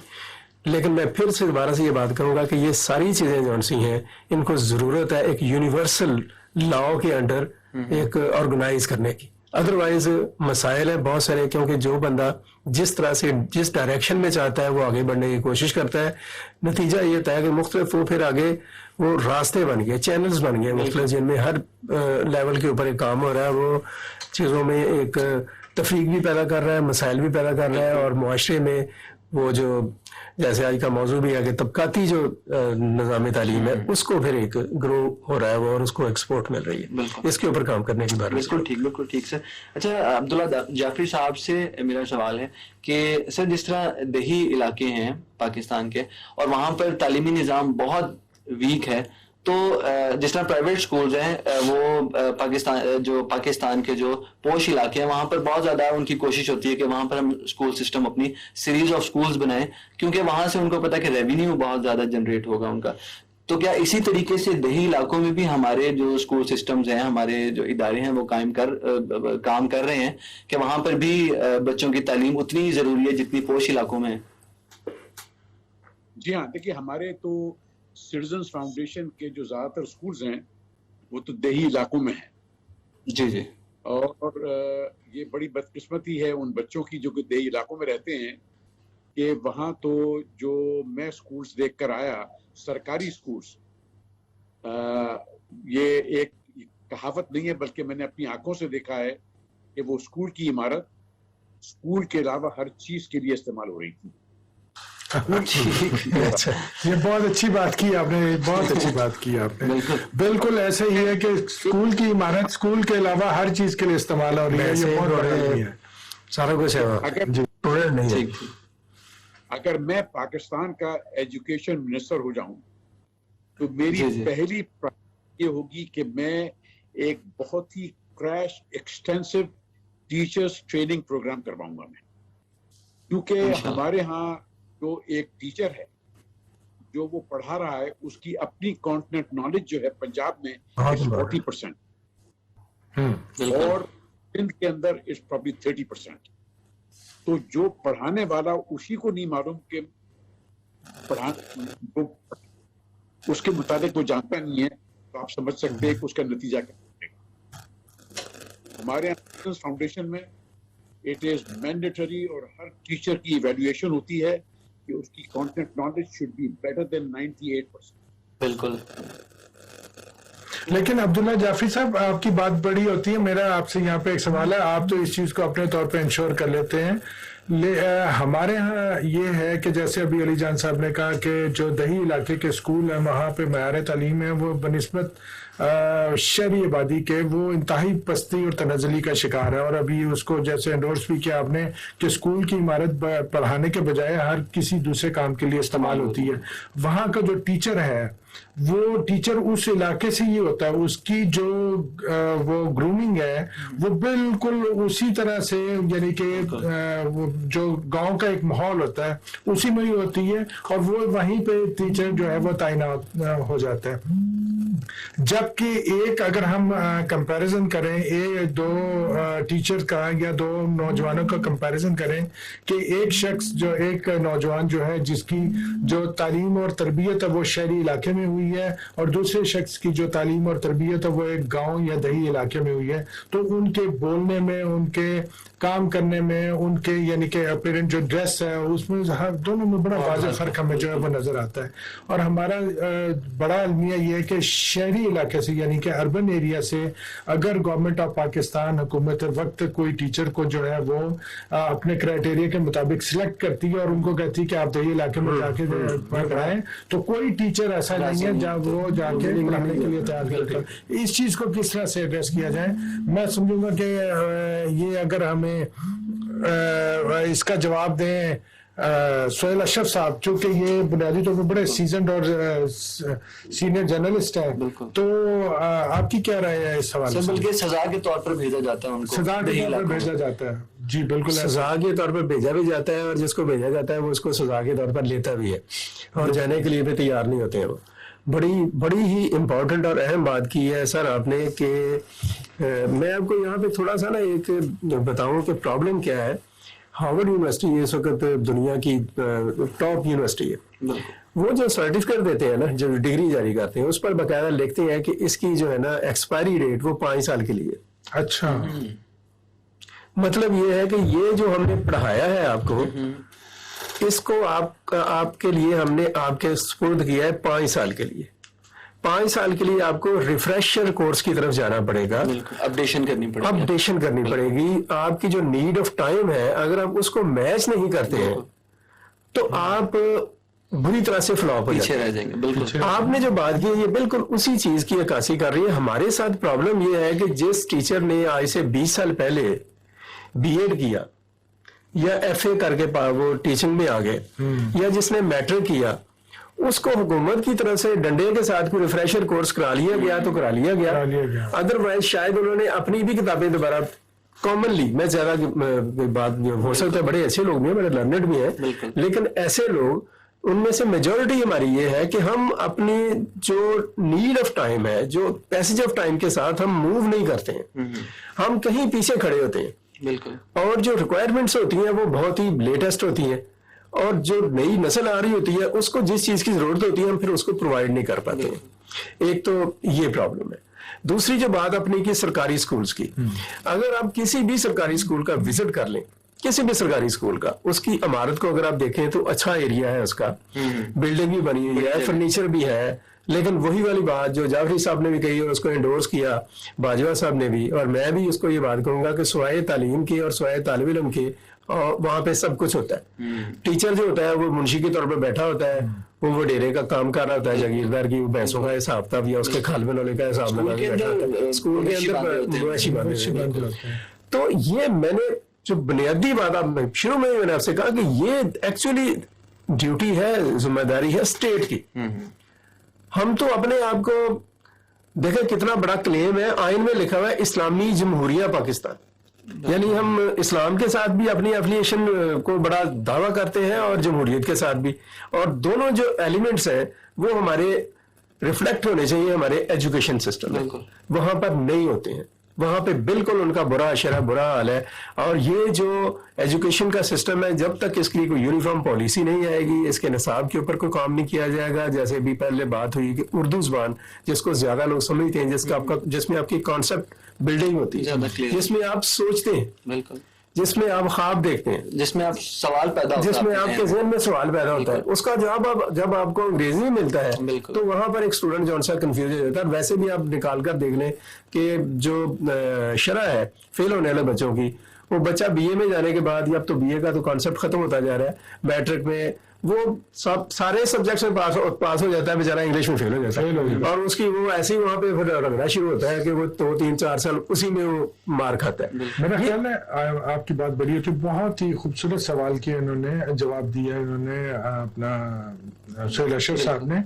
لیکن میں پھر سے دوبارہ سے یہ بات کروں گا کہ یہ ساری چیزیں جو سی ہیں ان کو ضرورت ہے ایک یونیورسل لاء کے انڈر ایک آرگنائز کرنے کی. ادروائز مسائل ہیں بہت سارے، کیونکہ جو بندہ جس طرح سے جس ڈائریکشن میں چاہتا ہے وہ آگے بڑھنے کی کوشش کرتا ہے، نتیجہ یہ ہوتا ہے کہ مختلف وہ پھر آگے وہ راستے بن گئے، چینلز بن گئے مختلف، جن میں ہر لیول کے اوپر ایک کام ہو رہا ہے. وہ چیزوں میں ایک تفریق بھی پیدا کر رہا ہے، مسائل بھی پیدا کر رہا ہے، اور معاشرے میں وہ جو جیسے آج کا موضوع بھی ہے کہ طبقاتی جو نظام تعلیم ہے اس کو پھر ایک گرو ہو رہا ہے وہ، اور اس کو ایکسپورٹ مل رہی ہے. اس کے اوپر کام کرنے کی بات. بالکل ٹھیک، بالکل ٹھیک سر. اچھا عبداللہ جعفری صاحب سے میرا سوال ہے کہ سر جس طرح دیہی علاقے ہیں پاکستان کے اور وہاں پر تعلیمی نظام بہت ویک ہے، تو جس طرح پرائیویٹ سکولز ہیں وہ پاکستان کے جو پوش علاقے ہیں وہاں پر بہت زیادہ ان کی کوشش ہوتی ہے کہ وہاں پر ہم اسکول سسٹم اپنی سیریز آف سکولز بنائیں، کیونکہ وہاں سے ان کو پتہ ہے کہ ریونیو بہت زیادہ جنریٹ ہوگا ان کا. تو کیا اسی طریقے سے دیہی علاقوں میں بھی ہمارے جو اسکول سسٹمز ہیں، ہمارے جو ادارے ہیں وہ کام کر رہے ہیں کہ وہاں پر بھی بچوں کی تعلیم اتنی ضروری ہے جتنی پوش علاقوں میں ہے؟ جی ہاں، دیکھیے ہمارے تو سٹیزنز فاؤنڈیشن کے جو زیادہ تر سکولز ہیں وہ تو دیہی علاقوں میں ہیں. جی جی. اور یہ بڑی بدقسمتی ہے ان بچوں کی جو کہ دیہی علاقوں میں رہتے ہیں کہ وہاں تو جو میں سکولز دیکھ کر آیا، سرکاری سکولز، یہ ایک کہاوت نہیں ہے بلکہ میں نے اپنی آنکھوں سے دیکھا ہے کہ وہ اسکول کی عمارت اسکول کے علاوہ ہر چیز کے لیے استعمال ہو رہی تھی. یہ بہت اچھی بات کی آپ نے، بہت اچھی بات کی آپ نے. بالکل ایسے ہی ہے کہ اسکول کی عمارت اسکول کے علاوہ ہر چیز کے لیے استعمال ہو رہی ہے. یہ بہت بڑی ہے، سارا کچھ ہے. اگر میں پاکستان کا ایجوکیشن منسٹر ہو جاؤں تو میری پہلی یہ ہوگی کہ میں ایک بہت ہی crash extensive teachers training program کرواؤں گا میں، کیونکہ ہمارے ہاں جو ایک ٹیچر ہے جو وہ پڑھا رہا ہے اس کی اپنی کانٹیننٹ نالج جو ہے پنجاب میں 40% اور سندھ کے اندر از پرابلی 30%. تو جو پڑھانے والا اسی کو نہیں معلوم کہ اس کے مطابق وہ جانتا نہیں ہے، تو آپ سمجھ سکتے ہیں کہ اس کا نتیجہ کیا ہے. ہمارے یہاں فاؤنڈیشن میں اٹ از مینڈیٹری اور ہر ٹیچر کی ایویلویشن ہوتی ہے کہ اس کی content knowledge should be better than 98%. بالکل. لیکن عبداللہ جعفری صاحب آپ کی بات بڑی ہوتی ہے. میرا آپ سے یہاں پہ ایک سوال ہے. آپ تو اس چیز کو اپنے طور پہ انشور کر لیتے ہیں. ہمارے ہاں یہ ہے کہ جیسے ابھی علی جان صاحب نے کہا کہ جو دیہی علاقے کے اسکول ہیں وہاں پہ معیار تعلیم ہے وہ بنسبت شہری آبادی کے وہ انتہائی پستی اور تنزلی کا شکار ہے. اور ابھی اس کو جیسے انڈورس بھی کیا آپ نے کہ اسکول کی عمارت پڑھانے کے بجائے ہر کسی دوسرے کام کے لیے استعمال ہوتی ہے. وہاں کا جو ٹیچر ہے وہ ٹیچر اس علاقے سے یہ ہوتا ہے, اس کی جو وہ گرومنگ ہے وہ بالکل اسی طرح سے, یعنی کہ جو گاؤں کا ایک ماحول ہوتا ہے اسی میں ہی ہوتی ہے, اور وہ وہیں پہ ٹیچر جو ہے وہ تعینات ہو جاتا ہے. جبکہ ایک اگر ہم کمپیریزن کریں ایک دو ٹیچر کا یا دو نوجوانوں کا کمپیریزن کریں کہ ایک شخص جو ایک نوجوان جو ہے جس کی جو تعلیم اور تربیت ہے وہ شہری علاقے میں ہوئی ہے اور دوسرے شخص کی جو تعلیم اور تربیت ہے وہ ایک گاؤں یا دیہی علاقے میں ہوئی ہے, تو ان کے بولنے میں, ان کے کام کرنے میں, ان کے یعنی کہ اپیرنٹ جو ڈریس ہے اس میں دونوں میں بڑا واضح فرق ہمیں جو ہے وہ نظر آتا ہے. اور ہمارا بڑا المیہ یہ ہے کہ شہری علاقے سے یعنی کہ اربن ایریا سے اگر گورنمنٹ آف پاکستان حکومت وقت کوئی ٹیچر کو جو ہے وہ اپنے کرائٹیریا کے مطابق سلیکٹ کرتی ہے اور ان کو کہتی ہے کہ آپ دیہی علاقے میں جا کے پڑھائیں, تو کوئی ٹیچر ایسا نہیں ہے جب وہ جا کے پڑھانے کے لیے تیار کرتا ہے. اس چیز کو کس طرح سے ایڈریس کیا جائے؟ میں سمجھوں گا کہ یہ اگر ہمیں اس کا جواب دیں سہیل اشرف صاحب, چونکہ یہ بنیادی طور پر بڑے سیزنڈ اور سینئر جرنلسٹ ہیں, تو آپ کی کیا رائے ہے اس حوالے سے؟ بلکہ سزا کے طور پر بھیجا جاتا ہے ان کو, سزا کے طور پر بھیجا جاتا ہے. جی بالکل, سزا کے طور پر بھیجا بھی جاتا ہے اور جس کو بھیجا جاتا ہے وہ اس کو سزا کے طور پر لیتا بھی ہے اور جانے کے لیے بھی تیار نہیں ہوتے ہیں. وہ بڑی ہی امپورٹنٹ اور اہم بات کی ہے سر آپ نے کہ میں آپ کو یہاں پہ تھوڑا سا نا ایک بتاؤں کہ پرابلم کیا ہے. ہارورڈ یونیورسٹی اس وقت دنیا کی ٹاپ یونیورسٹی ہے. وہ جو سرٹیفکیٹ دیتے ہیں نا, جو ڈگری جاری کرتے ہیں, اس پر باقاعدہ لکھتے ہیں کہ اس کی جو ہے نا ایکسپائری ڈیٹ وہ 5 سال کے لیے. اچھا, مطلب یہ ہے کہ یہ جو ہم نے پڑھایا ہے آپ کو, اس کو آپ کے لیے ہم نے آپ کے سپرد کیا ہے 5 سال کے لیے. 5 سال کے لیے آپ کو ریفریشر کورس کی طرف جانا پڑے گا, اپڈیشن کرنی پڑے گی. آپ کی جو نیڈ آف ٹائم ہے اگر آپ اس کو میچ نہیں کرتے ہیں تو آپ بری طرح سے فلاپ ہو جائیں گے. بالکل آپ نے جو بات کی یہ بالکل اسی چیز کی عکاسی کر رہی ہے. ہمارے ساتھ پرابلم یہ ہے کہ جس ٹیچر نے آج سے 20 سال پہلے بی ایڈ کیا یا ایف اے کر کے وہ ٹیچنگ میں آ گئے, یا جس نے میٹرک کیا, اس کو حکومت کی طرف سے ڈنڈے کے ساتھ کوئی ریفریشر کورس کرا لیا گیا تو کرا لیا گیا. ادروائز شاید انہوں نے اپنی بھی کتابیں دوبارہ کامنلی, میں زیادہ بات ہو سکتا ہے بڑے اچھے لوگ بھی ہیں, بڑے لرنڈ بھی ہیں, لیکن ایسے لوگ ان میں سے میجورٹی ہماری یہ ہے کہ ہم اپنی جو نیڈ آف ٹائم ہے, جو پیسج آف ٹائم کے ساتھ ہم موو نہیں کرتے ہیں, ہم کہیں پیچھے کھڑے ہوتے ہیں. بالکل, اور جو ریکوائرمنٹس ہوتی ہیں وہ بہت ہی لیٹسٹ ہوتی ہیں, اور جو نئی نسل آ رہی ہوتی ہے اس کو جس چیز کی ضرورت ہوتی ہے ہم پھر اس کو پرووائڈ نہیں کر پاتے ہیں. ایک تو یہ پرابلم ہے. دوسری جو بات اپنی کی سرکاری سکولز کی, اگر آپ کسی بھی سرکاری سکول کا وزٹ کر لیں, کسی بھی سرکاری سکول کا, اس کی عمارت کو اگر آپ دیکھیں تو اچھا ایریا ہے, اس کا بلڈنگ بھی بنی ہوئی ہے, فرنیچر بھی ہے, لیکن وہی والی بات جو جعفری صاحب نے بھی کہی اور اس کو انڈورس کیا باجوہ صاحب نے بھی, اور میں بھی اس کو یہ بات کہوں گا کہ سوائے تعلیم کے اور سوائے طالب علم کے وہاں پہ سب کچھ ہوتا ہے. ٹیچر جو ہوتا ہے وہ منشی کے طور پہ بیٹھا ہوتا ہے, وہ ڈیرے کا کام کر رہا ہوتا ہے, جاگیردار کی بھینسوں کا حساب تھا یا اس کے کھال میں لولے کا حساب لگا کے بیٹھا ہوتا ہے, اسکول کے اندر مویشی باندھے. تو یہ میں نے جو بنیادی بات شروع میں نے آپ سے کہا کہ یہ ایکچولی ڈیوٹی ہے, ذمہ داری ہے اسٹیٹ کی. ہم تو اپنے آپ کو دیکھیں کتنا بڑا کلیم ہے, آئین میں لکھا ہوا ہے اسلامی جمہوریہ پاکستان, یعنی ہم اسلام کے ساتھ بھی اپنی ایفیلیشن کو بڑا دعویٰ کرتے ہیں اور جمہوریت کے ساتھ بھی, اور دونوں جو ایلیمنٹس ہیں وہ ہمارے ریفلیکٹ ہونے چاہیے ہمارے ایجوکیشن سسٹم میں. وہاں پر نہیں ہوتے ہیں, وہاں پہ بالکل ان کا برا شرح برا حال ہے. اور یہ جو ایجوکیشن کا سسٹم ہے, جب تک اس کی کوئی یونیفارم پالیسی نہیں آئے گی, اس کے نصاب کے اوپر کوئی کام نہیں کیا جائے گا, جیسے بھی پہلے بات ہوئی کہ اردو زبان جس کو زیادہ لوگ سمجھتے ہیں, جس میں آپ کی کانسیپٹ بلڈنگ ہوتی ہے, جس میں آپ سوچتے ہیں, جس میں آپ خواب دیکھتے ہیں, جس میں آپ سوال پیدا ہوتا ہے, جس میں آپ کے ذہن میں سوال پیدا ہوتا ہے, اس کا جواب جب آپ کو انگریزی میں ملتا ہے تو وہاں پر ایک اسٹوڈنٹ جو سا کنفیوز ہو جاتا ہے. ویسے بھی آپ نکال کر دیکھ لیں کہ جو شرح ہے فیل ہونے والے بچوں کی, وہ بچہ بی اے میں جانے کے بعد, یا اب تو بی اے کا تو کانسیپٹ ختم ہوتا جا رہا ہے, میٹرک میں وہ سارے سبجیکٹس میں پاس ہو جاتا ہے, بیچارہ انگلش میں فیل ہو جاتا ہے, اور اس کی وہ ایسے ہی وہاں پہ پھر رگڑنا شروع ہوتا ہے کہ وہ 2 3 4 سال اسی میں وہ مار کھاتا ہے. میرا خیال ہے آپ کی بات بڑی ہوتی, بہت ہی خوبصورت سوال کیا انہوں نے, جواب دیا انہوں نے اپنا سہیل اشرف صاحب نے.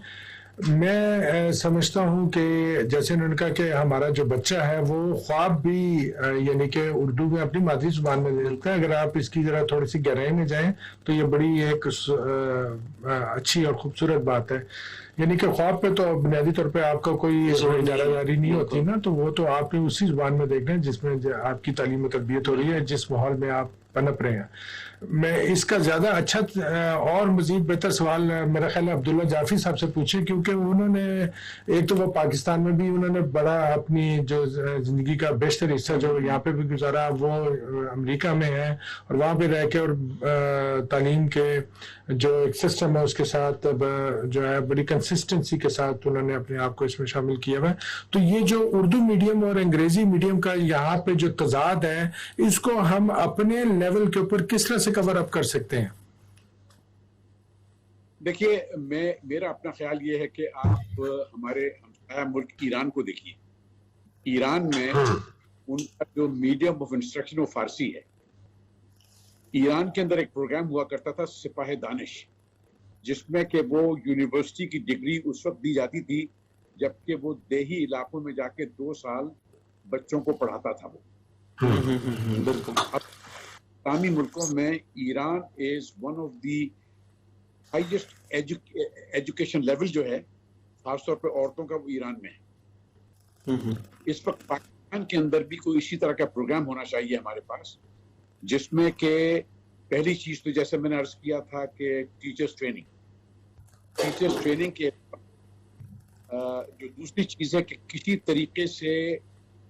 میں سمجھتا ہوں کہ جیسے انہوں نے کہا کہ ہمارا جو بچہ ہے وہ خواب بھی یعنی کہ اردو میں اپنی مادری زبان میں دیکھتا ہے. اگر آپ اس کی ذرا تھوڑی سی گہرائی میں جائیں تو یہ بڑی ایک اچھی اور خوبصورت بات ہے. یعنی کہ خواب پہ تو بنیادی طور پہ آپ کا کوئی اجارہ داری نہیں ہوتی نا, تو وہ تو آپ نے اسی زبان میں دیکھنا ہے جس میں آپ کی تعلیم و تربیت ہو رہی ہے, جس ماحول میں آپ پنپ رہے ہیں. میں اس کا زیادہ اچھا اور مزید بہتر سوال میرا خیال ہے عبداللہ جعفری صاحب سے پوچھیں, کیونکہ انہوں نے ایک تو وہ پاکستان میں بھی انہوں نے بڑا اپنی جو زندگی کا بیشتر حصہ جو یہاں پہ بھی گزارا, وہ امریکہ میں ہے اور وہاں پہ رہ کے اور تعلیم کے جو ایک سسٹم ہے اس کے ساتھ جو ہے بڑی کنسسٹنسی کے ساتھ انہوں نے اپنے آپ کو اس میں شامل کیا ہوا ہے. تو یہ جو اردو میڈیم اور انگریزی میڈیم کا یہاں پہ جو تضاد ہے, اس کو ہم اپنے لیول کے اوپر کس طرح سے کور اپ کر سکتے ہیں؟ دیکھیے, میرا اپنا خیال یہ ہے کہ آپ ہمارے ہمسایہ ملک ایران کو دیکھیے. ایران میں ان کا جو میڈیم آف انسٹرکشن وہ فارسی ہے. ایران کے اندر ایک پروگرام ہوا کرتا تھا سپاہ دانش, جس میں کہ وہ یونیورسٹی کی ڈگری اس وقت دی جاتی تھی جبکہ وہ دیہی علاقوں میں جا کے 2 سال بچوں کو پڑھاتا تھا. وہ اسلامی ملکوں میں Iran is one of the highest education level جو ہے, خاص طور پہ عورتوں کا, وہ ایران میں ہے. اس وقت پاکستان کے اندر بھی کوئی اسی طرح کا پروگرام ہونا چاہیے ہمارے پاس, جس میں کہ پہلی چیز تو جیسے میں نے عرض کیا تھا کہ ٹیچرز ٹریننگ کے جو دوسری چیز ہے کہ کسی طریقے سے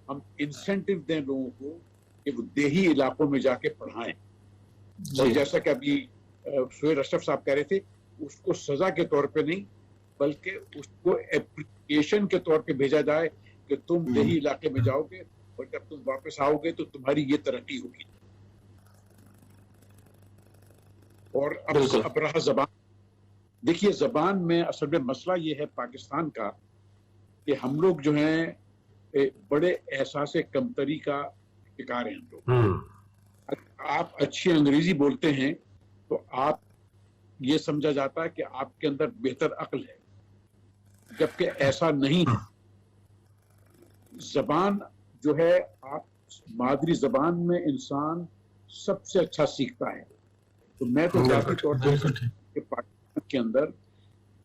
ہم انسینٹیو دیں لوگوں کو کہ وہ دیہی علاقوں میں جا کے پڑھائیں. اور جیسا کہ ابھی سہیل اشرف صاحب کہہ رہے تھے, اس کو سزا کے طور پہ نہیں بلکہ اس کو اپریشیشن کے طور پہ بھیجا جائے کہ تم دیہی علاقے میں جاؤ گے اور جب تم واپس آؤ گے تو تمہاری یہ ترقی ہوگی. اور اب رہا زبان, دیکھیے زبان میں اصل میں مسئلہ یہ ہے پاکستان کا کہ ہم لوگ جو ہیں بڑے احساس کمتری کا شکار ہیں. ہم لوگ, آپ اچھی انگریزی بولتے ہیں تو آپ یہ سمجھا جاتا ہے کہ آپ کے اندر بہتر عقل ہے, جبکہ ایسا نہیں ہے. زبان جو ہے, آپ مادری زبان میں انسان سب سے اچھا سیکھتا ہے. تو میں تو ذاتی طور پر کہ پاکستان کے اندر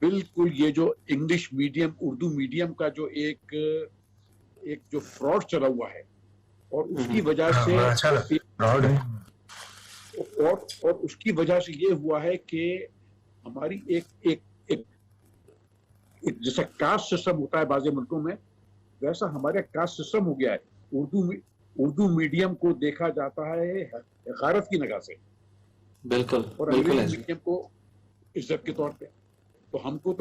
بالکل یہ جو انگلش میڈیم اردو میڈیم کا جو ایک جو فراڈ چلا ہوا ہے, اور اس کی وجہ سے اور اس کی وجہ سے یہ ہوا ہے کہ ہماری ایک جیسا کاسٹ سسٹم ہوتا ہے بعض ملکوں میں, ویسا ہمارا کاسٹ سسٹم ہو گیا ہے. اردو میڈیم کو دیکھا جاتا ہے حقارت کی نگاہ سے, بالکل, اور انگریزی میڈیم کو عزت کے طور پہ. تو ہم کو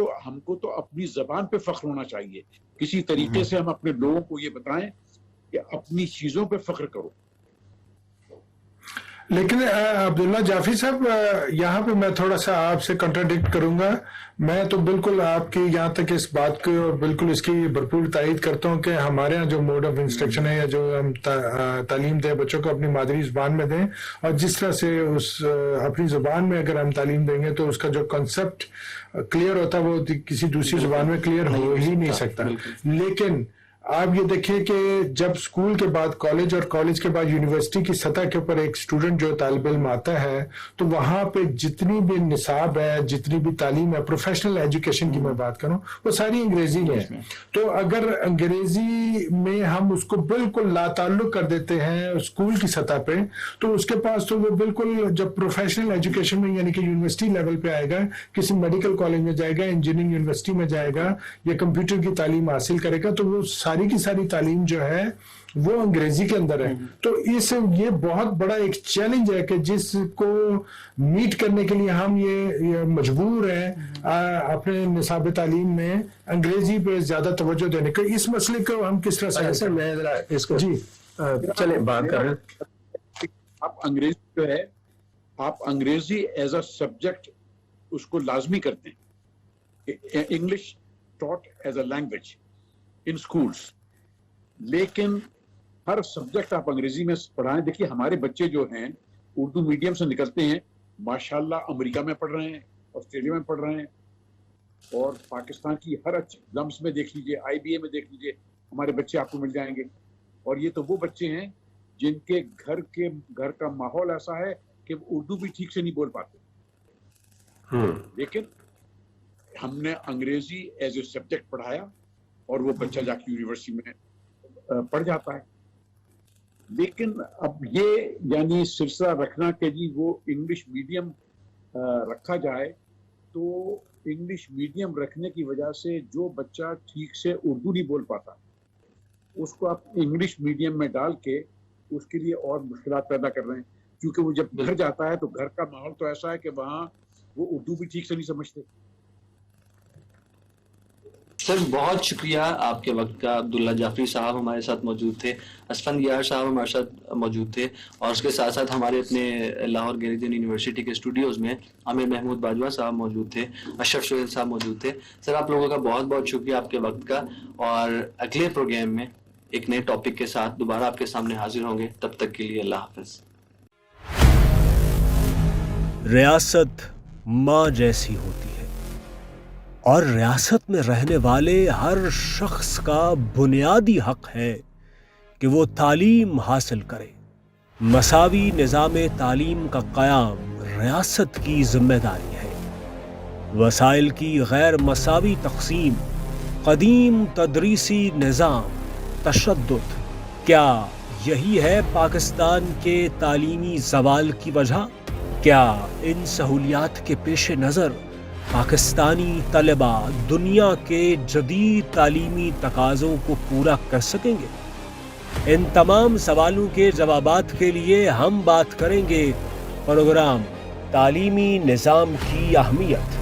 تو اپنی زبان پہ فخر ہونا چاہیے. کسی طریقے سے ہم اپنے لوگوں کو یہ بتائیں کہ اپنی چیزوں پہ فخر کرو. لیکن عبداللہ جعفری صاحب, یہاں پہ میں تھوڑا سا آپ سے کنٹراڈکٹ کروں گا. میں تو بالکل آپ کی یہاں تک اس بات کو بالکل اس کی بھرپور تائید کرتا ہوں کہ ہمارے یہاں جو موڈ آف انسٹرکشن ہے یا جو ہم تعلیم دیں بچوں کو اپنی مادری زبان میں دیں, اور جس طرح سے اس اپنی زبان میں اگر ہم تعلیم دیں گے تو اس کا جو کنسپٹ کلیئر ہوتا ہے وہ کسی دوسری زبان میں کلیئر ہو ہی نہیں سکتا. لیکن آپ یہ دیکھیں کہ جب اسکول کے بعد کالج اور کالج کے بعد یونیورسٹی کی سطح کے اوپر ایک اسٹوڈنٹ جو طالب علم آتا ہے تو وہاں پہ جتنی بھی نصاب ہے, جتنی بھی تعلیم ہے, پروفیشنل ایجوکیشن کی میں بات کروں, وہ ساری انگریزی میں ہے. تو اگر انگریزی میں ہم اس کو بالکل لا تعلق کر دیتے ہیں اسکول کی سطح پہ, تو اس کے پاس تو وہ بالکل جب پروفیشنل ایجوکیشن میں یعنی کہ یونیورسٹی لیول پہ آئے گا, کسی میڈیکل کالج میں جائے گا, انجینئرنگ یونیورسٹی میں جائے گا یا کمپیوٹر کی تعلیم حاصل کرے گا, تو وہ ساری ساری کی ساری تعلیم جو ہے وہ انگریزی کے اندر ہے. تو یہ بہت بڑا ایک چیلنج ہے کہ جس کو میٹ کرنے کے لیے ہم یہ مجبور ہیں اپنے نصاب تعلیم میں انگریزی پہ زیادہ توجہ دینے کا. اس مسئلے کو ہم کس طرح سے میں ذرا اس کو جی چلیں بات کر رہے ہیں. آپ انگریزی جو ہے آپ انگریزی ایز اے سبجیکٹ اس کو لازمی کرتے ہیں, English taught as a language in schools, لیکن ہر سبجیکٹ آپ انگریزی میں پڑھائیں. دیکھیے ہمارے بچے جو ہیں اردو میڈیم سے نکلتے ہیں, ماشاءاللہ امریکہ میں پڑھ رہے ہیں, آسٹریلیا میں پڑھ رہے ہیں, اور پاکستان کی ہر اچھی لمس میں دیکھ لیجئے, IBA میں دیکھ لیجئے, ہمارے بچے آپ کو مل جائیں گے. اور یہ تو وہ بچے ہیں جن کے گھر کا ماحول ایسا ہے کہ وہ اردو بھی ٹھیک سے نہیں بول پاتے, لیکن ہم نے انگریزی ایز اے سبجیکٹ پڑھایا اور وہ بچہ جا کے یونیورسٹی میں پڑھ جاتا ہے. لیکن اب یہ یعنی سلسلہ رکھنا کہ جی وہ انگلش میڈیم رکھا جائے, تو انگلش میڈیم رکھنے کی وجہ سے جو بچہ ٹھیک سے اردو نہیں بول پاتا اس کو آپ انگلش میڈیم میں ڈال کے اس کے لیے اور مشکلات پیدا کر رہے ہیں, کیونکہ وہ جب گھر جاتا ہے تو گھر کا ماحول تو ایسا ہے کہ وہاں وہ اردو بھی ٹھیک سے نہیں سمجھتے. سر بہت شکریہ آپ کے وقت کا. عبداللہ جعفری صاحب ہمارے ساتھ موجود تھے, اسفند یار صاحب ہمارے ساتھ موجود تھے, اور اس کے ساتھ ساتھ ہمارے اپنے لاہور گیریجن یونیورسٹی کے اسٹوڈیوز میں عامر محمود باجوہ صاحب موجود تھے, اشرف سہیل صاحب موجود تھے. سر آپ لوگوں کا بہت بہت شکریہ آپ کے وقت کا, اور اگلے پروگرام میں ایک نئے ٹاپک کے ساتھ دوبارہ آپ کے سامنے حاضر ہوں گے. تب تک کے لیے اللہ حافظ. ریاست ماں جیسی ہوتی ہے اور ریاست میں رہنے والے ہر شخص کا بنیادی حق ہے کہ وہ تعلیم حاصل کرے. مساوی نظام تعلیم کا قیام ریاست کی ذمہ داری ہے. وسائل کی غیر مساوی تقسیم, قدیم تدریسی نظام, تشدد, کیا یہی ہے پاکستان کے تعلیمی زوال کی وجہ؟ کیا ان سہولیات کے پیش نظر پاکستانی طلبہ دنیا کے جدید تعلیمی تقاضوں کو پورا کر سکیں گے؟ ان تمام سوالوں کے جوابات کے لیے ہم بات کریں گے پروگرام تعلیمی نظام کی اہمیت